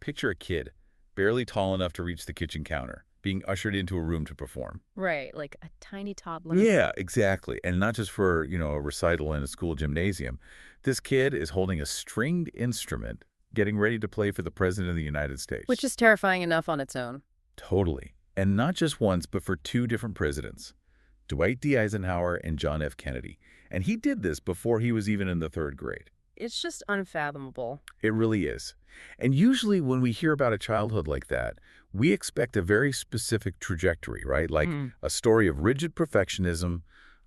Picture a kid, barely tall enough to reach the kitchen counter, being ushered into a room to perform. Right, like a tiny toddler. Yeah, exactly. And not just for, a recital in a school gymnasium. This kid is holding a stringed instrument, getting ready to play for the President of the United States. Which is terrifying enough on its own. Totally. And not just once, but for two different presidents, Dwight D. Eisenhower and John F. Kennedy. And he did this before he was even in the third grade. It's just unfathomable. It really is. And usually when we hear about a childhood like that, we expect a very specific trajectory, right? Like a story of rigid perfectionism,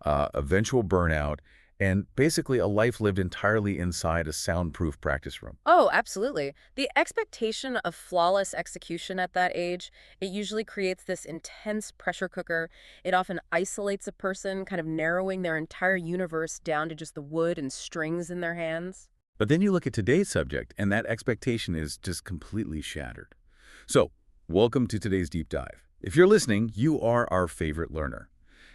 eventual burnout, and basically a life lived entirely inside a soundproof practice room. Oh, absolutely. The expectation of flawless execution at that age, it usually creates this intense pressure cooker. It often isolates a person, kind of narrowing their entire universe down to just the wood and strings in their hands. But then you look at today's subject, and that expectation is just completely shattered. So, welcome to today's deep dive. If you're listening, you are our favorite learner.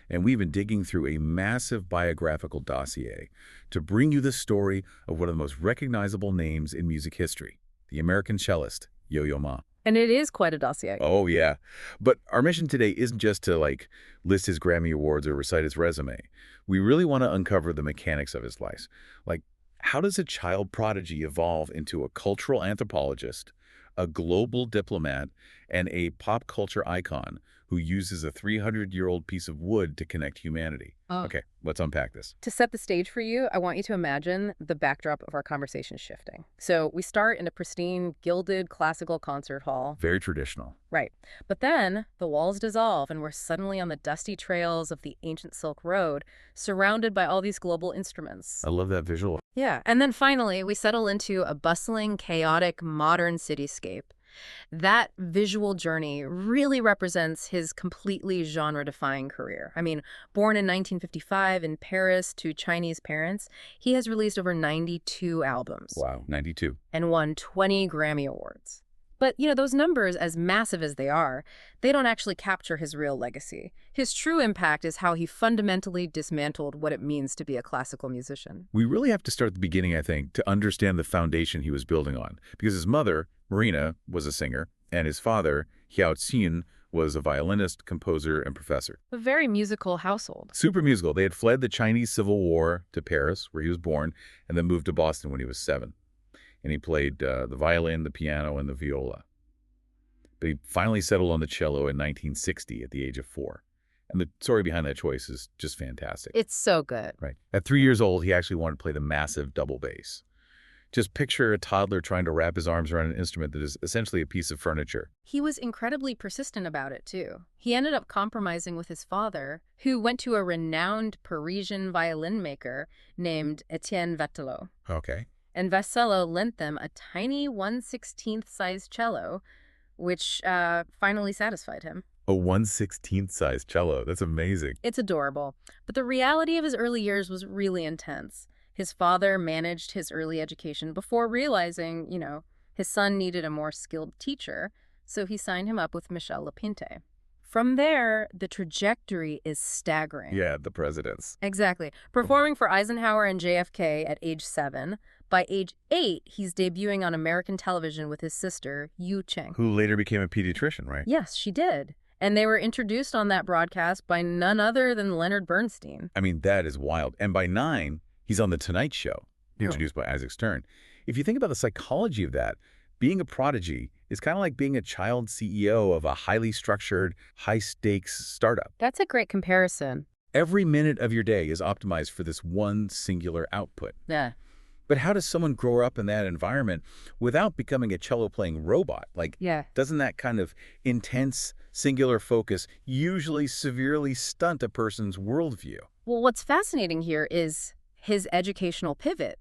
And we've been digging through a massive biographical dossier to bring you the story of one of the most recognizable names in music history, the American cellist, Yo-Yo Ma. And it is quite a dossier. Oh, yeah. But our mission today isn't just to, list his Grammy Awards or recite his resume. We really want to uncover the mechanics of his life. Like, how does a child prodigy evolve into a cultural anthropologist, a global diplomat, and a pop culture icon who uses a 300-year-old piece of wood to connect humanity? Okay, let's unpack this. To set the stage for you, I want you to imagine the backdrop of our conversation shifting. So we start in a pristine, gilded classical concert hall. Very traditional. Right. But then the walls dissolve and we're suddenly on the dusty trails of the ancient Silk Road, surrounded by all these global instruments. I love that visual. Yeah. And then finally, we settle into a bustling, chaotic, modern cityscape. That visual journey really represents his completely genre-defying career. I mean, born in 1955 in Paris to Chinese parents, he has released over 92 albums. Wow, 92. And won 20 Grammy Awards. But, those numbers, as massive as they are, they don't actually capture his real legacy. His true impact is how he fundamentally dismantled what it means to be a classical musician. We really have to start at the beginning, I think, to understand the foundation he was building on. Because his mother, Marina, was a singer, and his father, Hiao Xin, was a violinist, composer, and professor. A very musical household. Super musical. They had fled the Chinese Civil War to Paris, where he was born, and then moved to Boston when he was 7. And he played the violin, the piano, and the viola. But he finally settled on the cello in 1960 at the age of 4. And the story behind that choice is just fantastic. It's so good. Right. At 3 years old, he actually wanted to play the massive double bass. Just picture a toddler trying to wrap his arms around an instrument that is essentially a piece of furniture. He was incredibly persistent about it, too. He ended up compromising with his father, who went to a renowned Parisian violin maker named Etienne Vettelot. Okay. And Vassello lent them a tiny 1/16th size cello, which finally satisfied him. A 1/16th size cello. That's amazing. It's adorable. But the reality of his early years was really intense. His father managed his early education before realizing, his son needed a more skilled teacher, so he signed him up with Michel Lapinte. From there, the trajectory is staggering. Yeah, the presidents. Exactly. Performing for Eisenhower and JFK at age 7. By age 8, he's debuting on American television with his sister, Yu Cheng. Who later became a pediatrician, right? Yes, she did. And they were introduced on that broadcast by none other than Leonard Bernstein. I mean, that is wild. And by 9, he's on The Tonight Show, introduced by Isaac Stern. If you think about the psychology of that, being a prodigy is kind of like being a child CEO of a highly structured, high-stakes startup. That's a great comparison. Every minute of your day is optimized for this one singular output. Yeah. But how does someone grow up in that environment without becoming a cello-playing robot? Doesn't that kind of intense, singular focus usually severely stunt a person's worldview? Well, what's fascinating here is his educational pivot.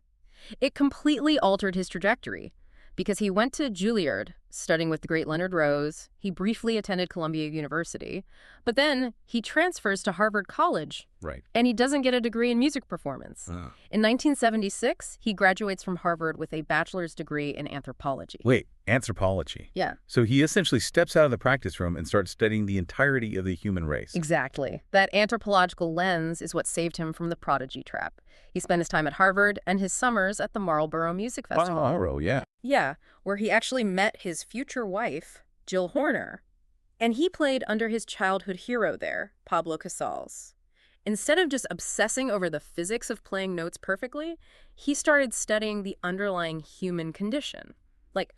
It completely altered his trajectory because he went to Juilliard, studying with the great Leonard Rose. He briefly attended Columbia University, but then he transfers to Harvard College. Right. And he doesn't get a degree in music performance. In 1976, he graduates from Harvard with a bachelor's degree in anthropology. Wait, anthropology? Yeah. So he essentially steps out of the practice room and starts studying the entirety of the human race. Exactly. That anthropological lens is what saved him from the prodigy trap. He spent his time at Harvard and his summers at the Marlborough Music Festival. Marlborough, yeah. Yeah. where he actually met his future wife, Jill Horner. And he played under his childhood hero there, Pablo Casals. Instead of just obsessing over the physics of playing notes perfectly, he started studying the underlying human condition. Like,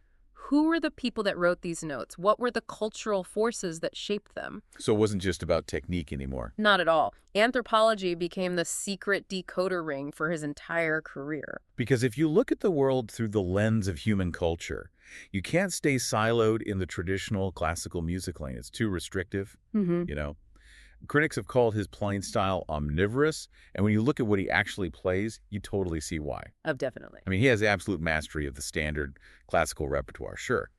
who were the people that wrote these notes? What were the cultural forces that shaped them? So it wasn't just about technique anymore. Not at all. Anthropology became the secret decoder ring for his entire career. Because if you look at the world through the lens of human culture, you can't stay siloed in the traditional classical music lane. It's too restrictive, Mm-hmm. you know. Critics have called his playing style omnivorous, and when you look at what he actually plays, you totally see why. Oh, definitely. I mean, he has absolute mastery of the standard classical repertoire, sure.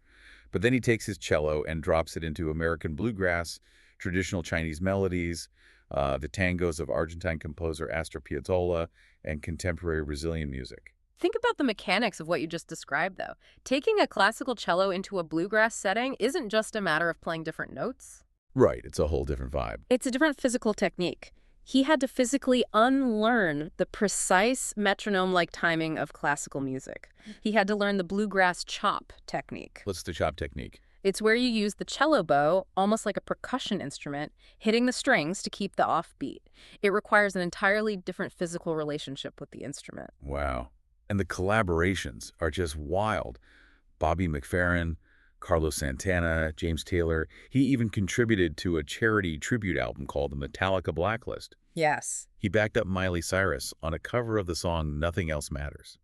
But then he takes his cello and drops it into American bluegrass, traditional Chinese melodies, the tangos of Argentine composer Astor Piazzolla, and contemporary Brazilian music. Think about the mechanics of what you just described, though. Taking a classical cello into a bluegrass setting isn't just a matter of playing different notes. Right, it's a whole different vibe. It's a different physical technique. He had to physically unlearn the precise metronome-like timing of classical music. He had to learn the bluegrass chop technique. What's the chop technique? It's where you use the cello bow, almost like a percussion instrument, hitting the strings to keep the offbeat. It requires an entirely different physical relationship with the instrument. Wow. And the collaborations are just wild. Bobby McFerrin, Carlos Santana, James Taylor. He even contributed to a charity tribute album called the Metallica Blacklist. Yes. He backed up Miley Cyrus on a cover of the song Nothing Else Matters.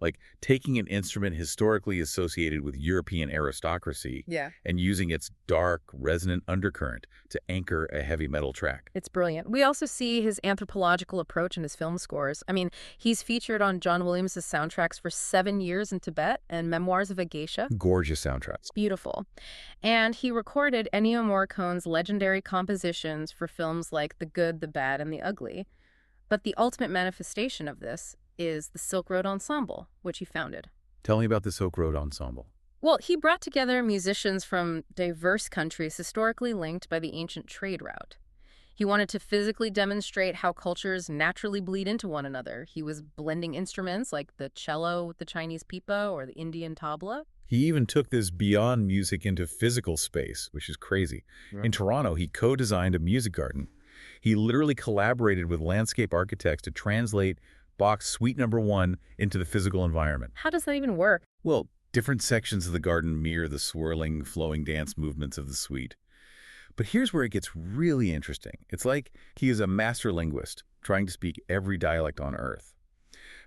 Like taking an instrument historically associated with European aristocracy Yeah. and using its dark, resonant undercurrent to anchor a heavy metal track. It's brilliant. We also see his anthropological approach in his film scores. I mean, he's featured on John Williams' soundtracks for 7 years in Tibet and Memoirs of a Geisha. Gorgeous soundtracks. It's beautiful. And he recorded Ennio Morricone's legendary compositions for films like The Good, the Bad, and the Ugly. But the ultimate manifestation of this is the Silk Road Ensemble, which he founded. Tell me about the Silk Road Ensemble. Well, he brought together musicians from diverse countries historically linked by the ancient trade route. He wanted to physically demonstrate how cultures naturally bleed into one another. He was blending instruments like the cello with the Chinese pipa or the Indian tabla. He even took this beyond music into physical space, which is crazy. Yeah. In Toronto, he co-designed a music garden. He literally collaborated with landscape architects to translate Bach's Suite No. 1 into the physical environment. How does that even work? Well, different sections of the garden mirror the swirling, flowing dance movements of the suite. But here's where it gets really interesting. It's like he is a master linguist, trying to speak every dialect on Earth.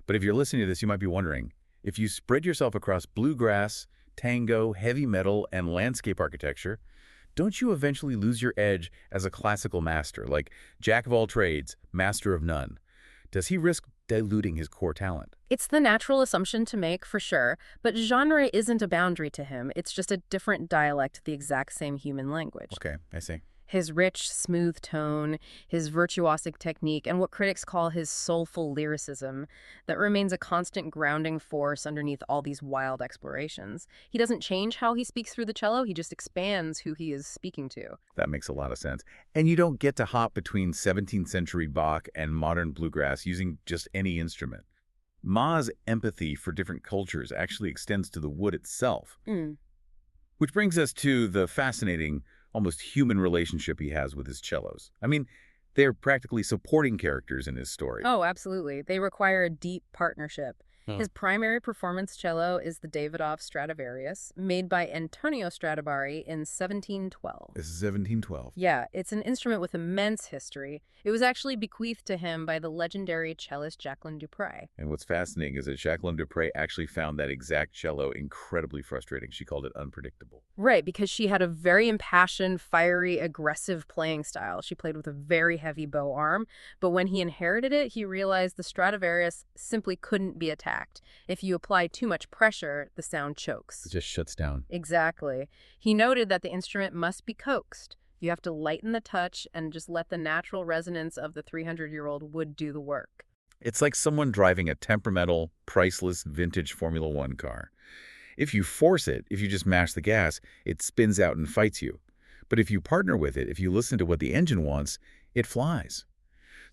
But if you're listening to this, you might be wondering, if you spread yourself across bluegrass, tango, heavy metal, and landscape architecture, don't you eventually lose your edge as a classical master, like jack of all trades, master of none? Does he risk diluting his core talent? It's the natural assumption to make, for sure, but genre isn't a boundary to him. It's just a different dialect of the exact same human language. Okay, I see. His rich, smooth tone, his virtuosic technique, and what critics call his soulful lyricism that remains a constant grounding force underneath all these wild explorations. He doesn't change how he speaks through the cello, he just expands who he is speaking to. That makes a lot of sense. And you don't get to hop between 17th century Bach and modern bluegrass using just any instrument. Ma's empathy for different cultures actually extends to the wood itself. Which brings us to the fascinating, almost human relationship he has with his cellos. I mean, they're practically supporting characters in his story. Oh, absolutely. They require a deep partnership. His primary performance cello is the Davidoff Stradivarius, made by Antonio Stradivari in 1712. This is 1712. Yeah, it's an instrument with immense history. It was actually bequeathed to him by the legendary cellist Jacqueline Dupre. And what's fascinating is that Jacqueline Dupre actually found that exact cello incredibly frustrating. She called it unpredictable. Right, because she had a very impassioned, fiery, aggressive playing style. She played with a very heavy bow arm, but when he inherited it, he realized the Stradivarius simply couldn't be attacked. If you apply too much pressure, the sound chokes. It just shuts down. Exactly. He noted that the instrument must be coaxed. You have to lighten the touch and just let the natural resonance of the 300-year-old wood do the work. It's like someone driving a temperamental, priceless, vintage Formula One car. If you force it, if you just mash the gas, it spins out and fights you. But if you partner with it, if you listen to what the engine wants, it flies.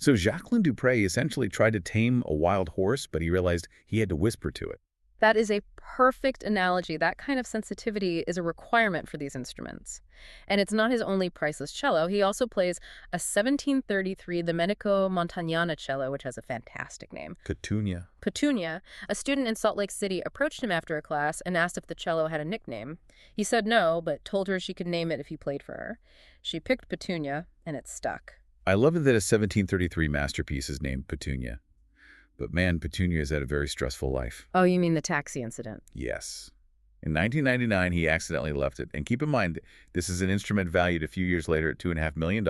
So Jacqueline Dupre essentially tried to tame a wild horse, but he realized he had to whisper to it. That is a perfect analogy. That kind of sensitivity is a requirement for these instruments. And it's not his only priceless cello. He also plays a 1733 Domenico Montagnana cello, which has a fantastic name. Petunia. Petunia, a student in Salt Lake City, approached him after a class and asked if the cello had a nickname. He said no, but told her she could name it if he played for her. She picked Petunia, and it stuck. I love it that a 1733 masterpiece is named Petunia. But man, Petunia has had a very stressful life. Oh, you mean the taxi incident? Yes. In 1999, he accidentally left it. And keep in mind, this is an instrument valued a few years later at $2.5 million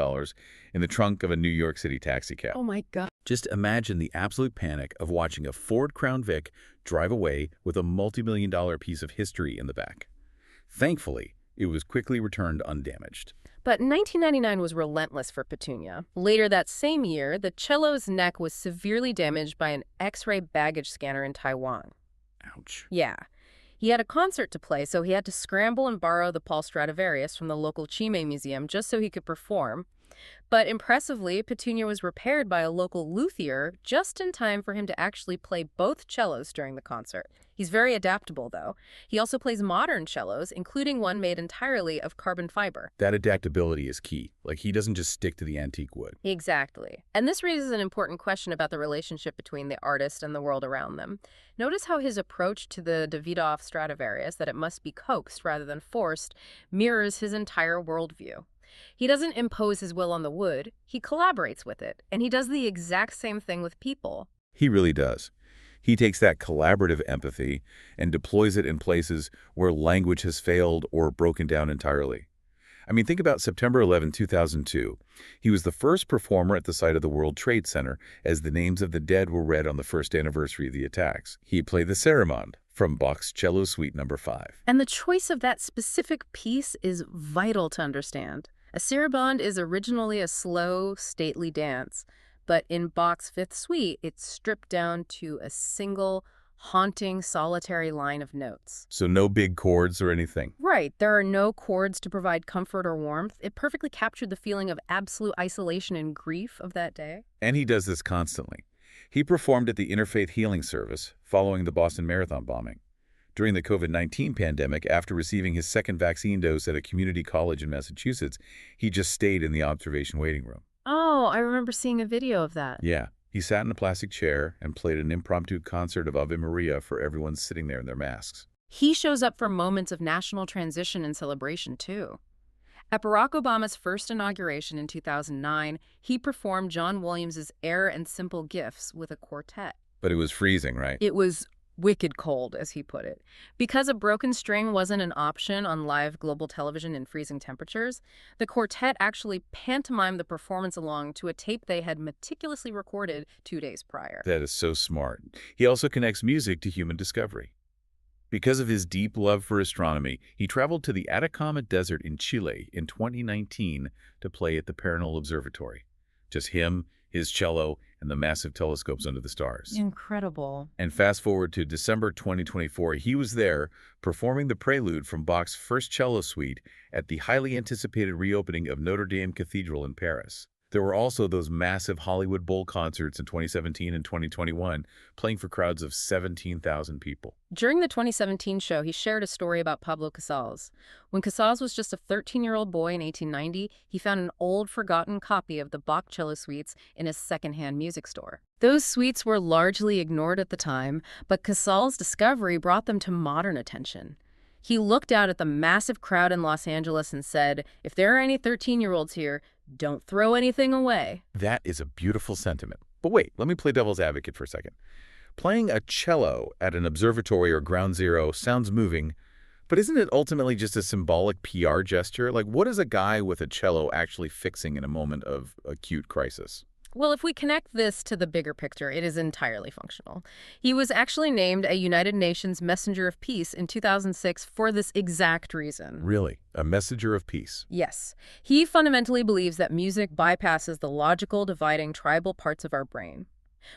in the trunk of a New York City taxicab. Oh my God. Just imagine the absolute panic of watching a Ford Crown Vic drive away with a multi-million-dollar piece of history in the back. Thankfully, it was quickly returned undamaged. But 1999 was relentless for Petunia. Later that same year, the cello's neck was severely damaged by an X-ray baggage scanner in Taiwan. Ouch. Yeah. He had a concert to play, so he had to scramble and borrow the Paul Stradivarius from the local Chime Museum just so he could perform. But impressively, Petunia was repaired by a local luthier just in time for him to actually play both cellos during the concert. He's very adaptable, though. He also plays modern cellos, including one made entirely of carbon fiber. That adaptability is key. Like, he doesn't just stick to the antique wood. Exactly. And this raises an important question about the relationship between the artist and the world around them. Notice how his approach to the Davidoff Stradivarius, that it must be coaxed rather than forced, mirrors his entire worldview. He doesn't impose his will on the wood, he collaborates with it, and he does the exact same thing with people. He really does. He takes that collaborative empathy and deploys it in places where language has failed or broken down entirely. I mean, think about September 11, 2002. He was the first performer at the site of the World Trade Center as the names of the dead were read on the first anniversary of the attacks. He played the Sarabande from Bach's Cello Suite No. 5. And the choice of that specific piece is vital to understand. A sarabande is originally a slow, stately dance, but in Bach's Fifth Suite, it's stripped down to a single, haunting, solitary line of notes. So no big chords or anything. Right, there are no chords to provide comfort or warmth. It perfectly captured the feeling of absolute isolation and grief of that day. And he does this constantly. He performed at the Interfaith Healing Service following the Boston Marathon bombing. During the COVID-19 pandemic, after receiving his second vaccine dose at a community college in Massachusetts, he just stayed in the observation waiting room. Oh, I remember seeing a video of that. Yeah, he sat in a plastic chair and played an impromptu concert of Ave Maria for everyone sitting there in their masks. He shows up for moments of national transition and celebration, too. At Barack Obama's first inauguration in 2009, he performed John Williams' Air and Simple Gifts with a quartet. But it was freezing, right? It was wicked cold, as he put it. Because a broken string wasn't an option on live global television in freezing temperatures, the quartet actually pantomimed the performance along to a tape they had meticulously recorded 2 days prior. That is so smart. He also connects music to human discovery. Because of his deep love for astronomy, he traveled to the Atacama Desert in Chile in 2019 to play at the Paranal Observatory. Just him, his cello, and the massive telescopes under the stars. Incredible. And fast forward to December 2024, he was there performing the prelude from Bach's first cello suite at the highly anticipated reopening of Notre Dame Cathedral in Paris. There were also those massive Hollywood Bowl concerts in 2017 and 2021, playing for crowds of 17,000 people. During the 2017 show, he shared a story about Pablo Casals. When Casals was just a 13-year-old boy in 1890, he found an old, forgotten copy of the Bach cello suites in a secondhand music store. Those suites were largely ignored at the time, but Casals' discovery brought them to modern attention. He looked out at the massive crowd in Los Angeles and said, if there are any 13-year-olds here, don't throw anything away. That is a beautiful sentiment. But wait, let me play devil's advocate for a second. Playing a cello at an observatory or ground zero sounds moving, but isn't it ultimately just a symbolic PR gesture? Like, what is a guy with a cello actually fixing in a moment of acute crisis? Well, if we connect this to the bigger picture, it is entirely functional. He was actually named a United Nations Messenger of Peace in 2006 for this exact reason. Really? A messenger of peace? Yes. He fundamentally believes that music bypasses the logical, dividing tribal parts of our brain.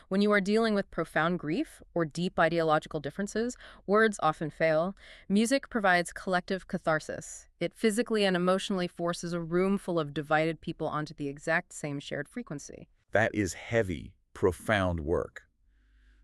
When you are dealing with profound grief or deep ideological differences, words often fail. Music provides collective catharsis. It physically and emotionally forces a room full of divided people onto the exact same shared frequency. That is heavy, profound work.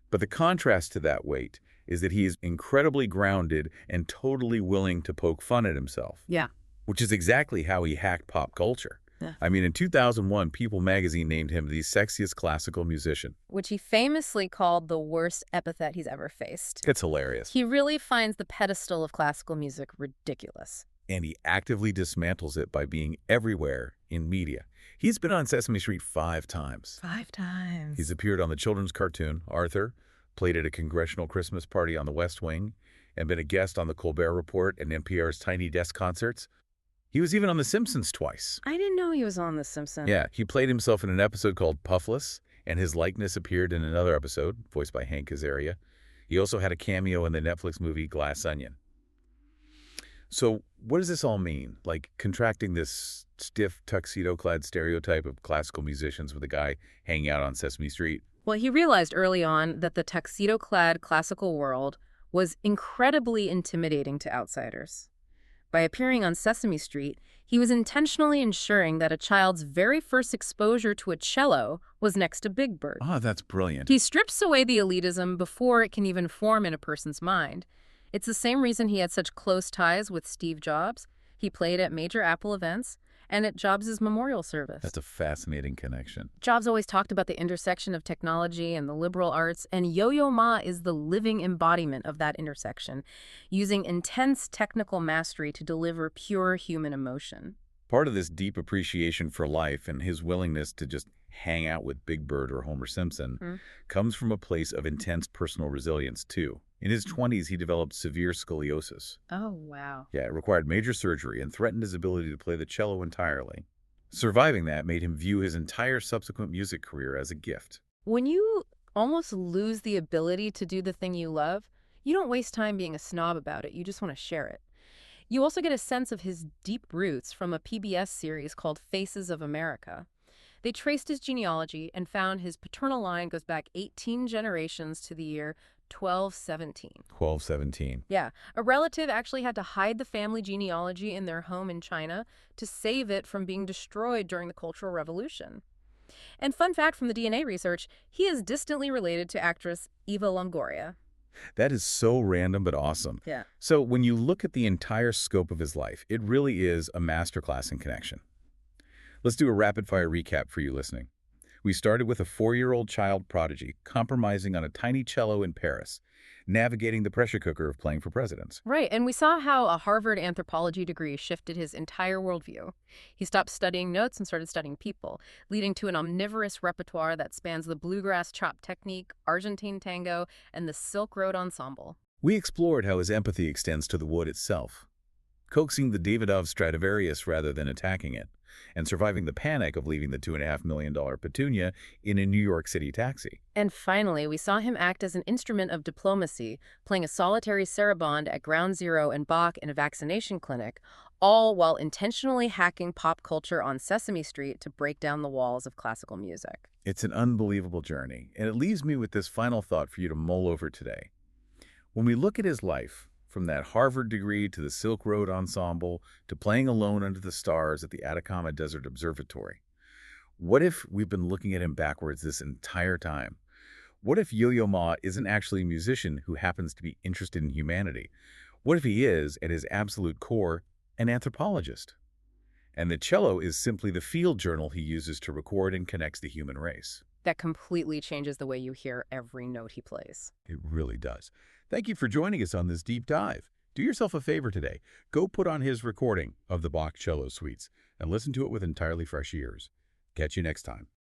But the contrast to that weight is that he is incredibly grounded and totally willing to poke fun at himself, Yeah. which is exactly how he hacked pop culture. Yeah. I mean, in 2001, People magazine named him the sexiest classical musician. Which he famously called the worst epithet he's ever faced. It's hilarious. He really finds the pedestal of classical music ridiculous. And he actively dismantles it by being everywhere in media. He's been on Sesame Street 5 times. 5 times. He's appeared on the children's cartoon, Arthur, played at a congressional Christmas party on the West Wing, and been a guest on the Colbert Report and NPR's Tiny Desk concerts. He was even on The Simpsons twice. I didn't know he was on The Simpsons. Yeah, he played himself in an episode called Puffless, and his likeness appeared in another episode, voiced by Hank Azaria. He also had a cameo in the Netflix movie Glass Onion. So what does this all mean? Like contracting this stiff tuxedo-clad stereotype of classical musicians with a guy hanging out on Sesame Street? Well, he realized early on that the tuxedo-clad classical world was incredibly intimidating to outsiders. By appearing on Sesame Street, he was intentionally ensuring that a child's very first exposure to a cello was next to Big Bird. Ah, that's brilliant. He strips away the elitism before it can even form in a person's mind. It's the same reason he had such close ties with Steve Jobs. He played at major Apple events and at Jobs' memorial service. That's a fascinating connection. Jobs always talked about the intersection of technology and the liberal arts, and Yo-Yo Ma is the living embodiment of that intersection, using intense technical mastery to deliver pure human emotion. Part of this deep appreciation for life and his willingness to just hang out with Big Bird or Homer Simpson comes from a place of intense personal resilience, too. In his 20s, he developed severe scoliosis. Oh, wow. Yeah, it required major surgery and threatened his ability to play the cello entirely. Surviving that made him view his entire subsequent music career as a gift. When you almost lose the ability to do the thing you love, you don't waste time being a snob about it. You just want to share it. You also get a sense of his deep roots from a PBS series called Faces of America. They traced his genealogy and found his paternal line goes back 18 generations to the year 1217. 1217. Yeah, a relative actually had to hide the family genealogy in their home in China to save it from being destroyed during the Cultural Revolution. And fun fact from the DNA research, he is distantly related to actress Eva Longoria. That is so random but awesome. Yeah. So when you look at the entire scope of his life, it really is a masterclass in connection. Let's do a rapid-fire recap for you listening. We started with a 4-year-old child prodigy compromising on a tiny cello in Paris, navigating the pressure cooker of playing for presidents. Right, and we saw how a Harvard anthropology degree shifted his entire worldview. He stopped studying notes and started studying people, leading to an omnivorous repertoire that spans the bluegrass chop technique, Argentine tango, and the Silk Road Ensemble. We explored how his empathy extends to the wood itself, coaxing the Davidoff Stradivarius rather than attacking it, and surviving the panic of leaving the $2.5 million Petunia in a New York City taxi. And finally, we saw him act as an instrument of diplomacy, playing a solitary sarabande at Ground Zero and Bach in a vaccination clinic, all while intentionally hacking pop culture on Sesame Street to break down the walls of classical music. It's an unbelievable journey, and it leaves me with this final thought for you to mull over today. When we look at his life, from that Harvard degree to the Silk Road Ensemble to playing alone under the stars at the Atacama Desert Observatory, what if we've been looking at him backwards this entire time? What if Yo-Yo Ma isn't actually a musician who happens to be interested in humanity? What if he is, at his absolute core, an anthropologist? And the cello is simply the field journal he uses to record and connects the human race. That completely changes the way you hear every note he plays. It really does. Thank you for joining us on this deep dive. Do yourself a favor today. Go put on his recording of the Bach cello suites and listen to it with entirely fresh ears. Catch you next time.